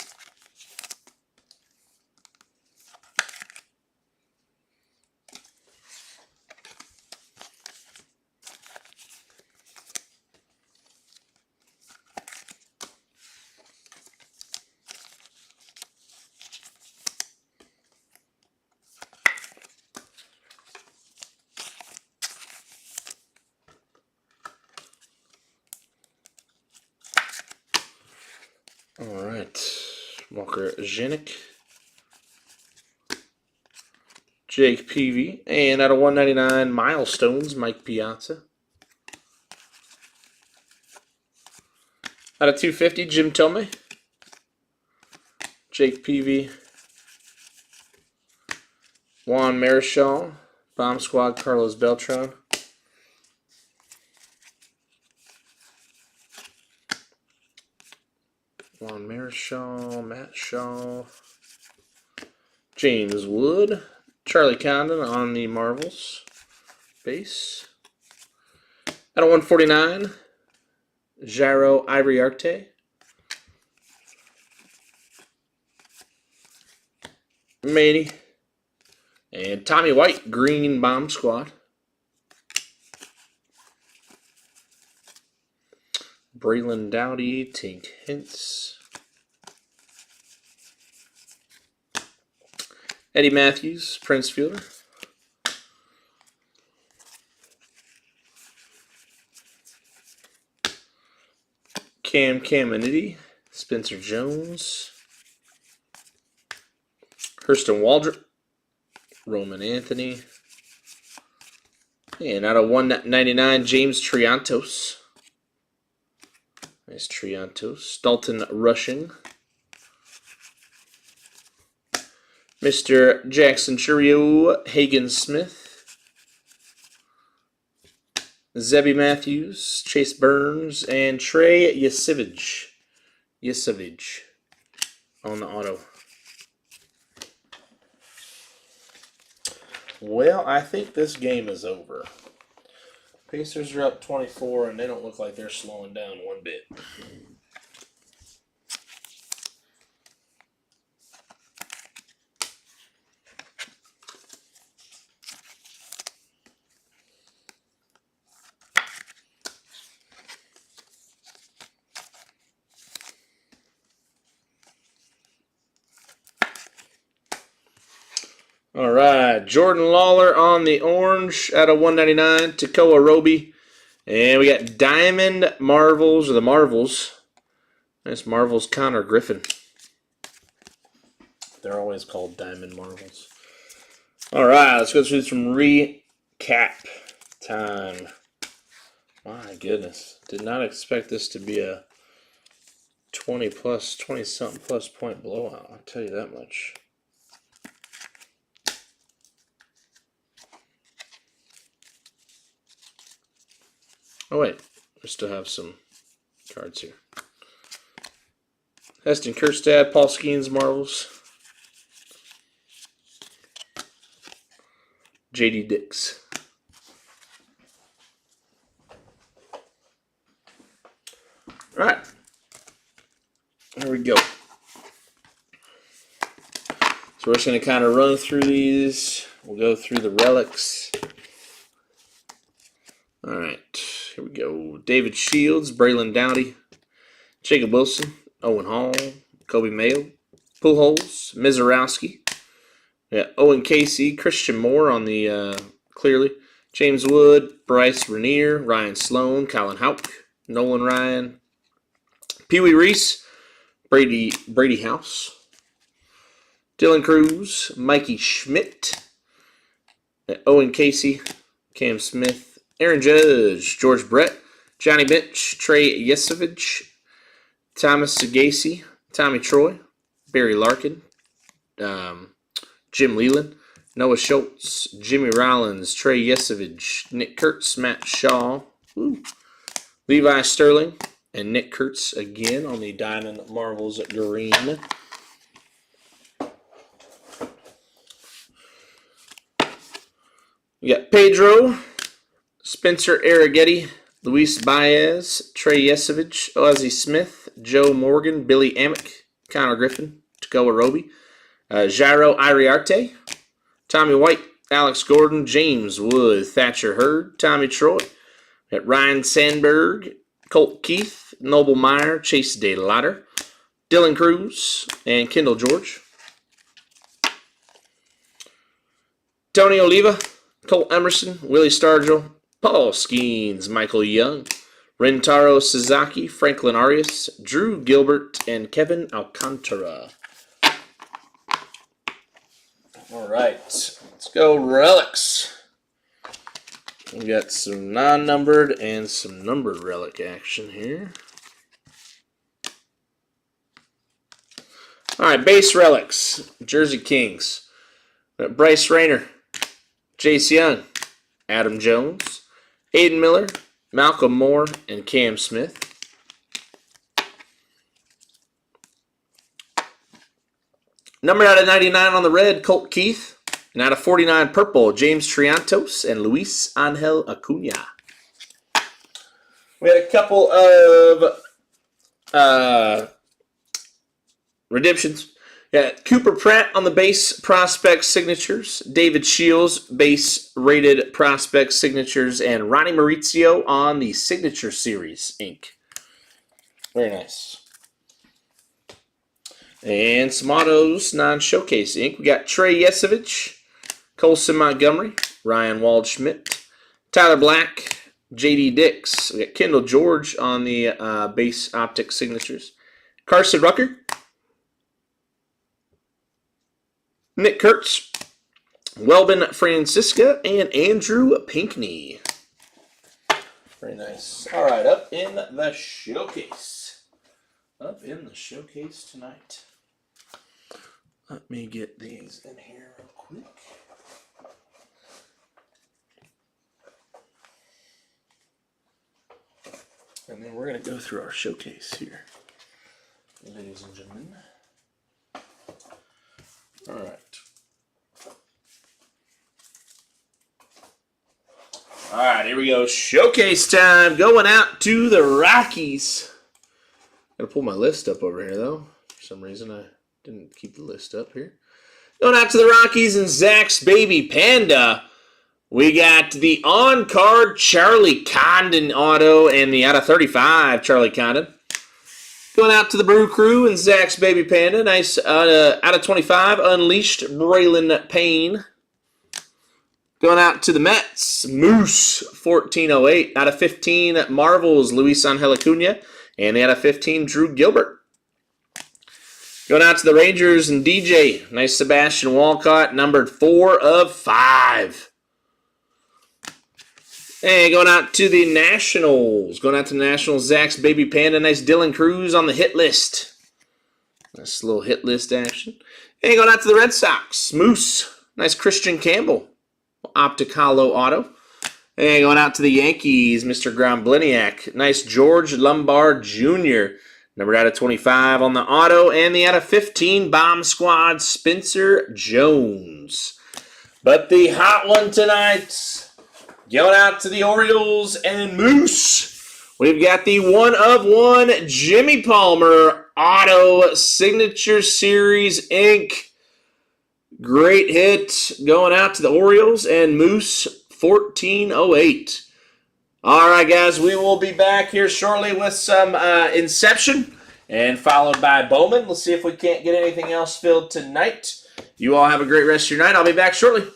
All right, Walker Zenick, Jake Peavy, and out of 199, Milestones, Mike Piazza. Out of 250, Jim Tomey. Jake Peavy. Juan Marichal. Bomb Squad, Carlos Beltran. Juan Marichal, Matt Shaw. James Wood. Charlie Condon on the Marvels base. Out of 149, Jairo Iriarte. Manny. And Tommy White, Green Bomb Squad. Braylon Dowdy, Tink Hintz. Eddie Matthews, Prince Fielder. Cam Caminiti, Spencer Jones. Hurston Waldrop, Roman Anthony. And out of 199, James Triantos. Nice Triantos. Dalton Rushing. Mr. Jackson Churio, Hagen Smith. Zebby Matthews, Chase Burns, and Trey Yesivage. On the auto. Well, I think this game is over. Pacers are up 24, and they don't look like they're slowing down one bit. All right, Jordan Lawler on the orange out of 199. Tekoa Roby. And we got Diamond Marvels, or the Marvels. Nice Marvels Connor Griffin. They're always called Diamond Marvels. All right, let's go through some recap time. My goodness. Did not expect this to be a 20-something plus point blowout. I'll tell you that much. Oh, wait. We still have some cards here. Heston Kjerstad, Paul Skeens Marvels. J.D. Dix. All right. Here we go. So we're just going to kind of run through these. We'll go through the relics. All right. Here we go. David Shields, Braylon Dowdy, Jacob Wilson, Owen Hall, Kobe Mayo, Pujols, Mizorowski. Yeah, Owen Casey, Christian Moore on the clearly. James Wood, Bryce Ranier, Ryan Sloan, Colin Houck, Nolan Ryan, Pee Wee Reese, Brady House, Dylan Cruz, Mikey Schmidt, Owen Casey, Cam Smith, Aaron Judge, George Brett, Johnny Bench, Trey Yesovich, Thomas Sagasi, Tommy Troy, Barry Larkin, Jim Leland, Noah Schultz, Jimmy Rollins, Trey Yesovich, Nick Kurtz, Matt Shaw, Levi Sterling, and Nick Kurtz again on the Diamond Marvels green. We got Pedro, Spencer Arrighetti, Luis Baez, Trey Yesovich, Ozzie Smith, Joe Morgan, Billy Amick, Connor Griffin, Tekoa Roby, Jairo Iriarte, Tommy White, Alex Gordon, James Wood, Thatcher Hurd, Tommy Troy, Ryan Sandberg, Colt Keith, Noble Meyer, Chase DeLauder, Dylan Cruz, and Kendall George. Tony Oliva, Colt Emerson, Willie Stargell, Paul Skeens, Michael Young, Rentaro Suzuki, Franklin Arias, Drew Gilbert, and Kevin Alcantara. All right, let's go relics. We got some non-numbered and some numbered relic action here. All right, base relics, Jersey Kings. Bryce Rayner, Jace Young, Adam Jones, Aiden Miller, Malcolm Moore, and Cam Smith. Numbered out of 99 on the red, Colt Keith. And out of 49 purple, James Triantos and Luis Angel Acuna. We had a couple of redemptions. Yeah, Cooper Pratt on the base prospect signatures, David Shields base rated prospect signatures, and Ronnie Maurizio on the signature series ink. Very nice. And some autos non-showcase ink. We got Trey Yesevich, Colson Montgomery, Ryan Waldschmidt, Tyler Black, J.D. Dix. We got Kendall George on the base optic signatures, Carson Rucker, Nick Kurtz, Welbin Francisca, and Andrew Pinkney. Very nice. All right, up in the showcase. Up in the showcase tonight. Let me get these in here real quick. And then we're going to go through our showcase here, ladies and gentlemen. All right. All right, here we go. Showcase time. Going out to the Rockies. Got to pull my list up over here, though. For some reason, I didn't keep the list up here. Going out to the Rockies and Zach's Baby Panda. We got the on-card Charlie Condon auto and the out of 35 Charlie Condon. Going out to the Brew Crew and Zach's Baby Panda. Nice out of 25 Unleashed Braylon Payne. Going out to the Mets, Moose 1408. Out of 15 Marvels Luis Angel Acuna. And the out of 15 Drew Gilbert. Going out to the Rangers and DJ. Nice Sebastian Walcott, numbered 4 of 5. And going out to the Nationals. Going out to the Nationals, Zach's Baby Panda. Nice Dylan Cruz on the hit list. Nice little hit list action. And going out to the Red Sox, Moose. Nice Christian Campbell. Optic Hollow auto. And going out to the Yankees, Mr. Grombliniak. Nice George Lombard Jr. Numbered out of 25 on the auto. And the out of 15 Bomb Squad, Spencer Jones. But the hot one tonight, going out to the Orioles and Moose. We've got the 1/1 Jimmy Palmer Auto Signature Series Ink. Great hit going out to the Orioles and Moose 1408. All right, guys, we will be back here shortly with some Inception and followed by Bowman. Let's see if we can't get anything else filled tonight. You all have a great rest of your night. I'll be back shortly.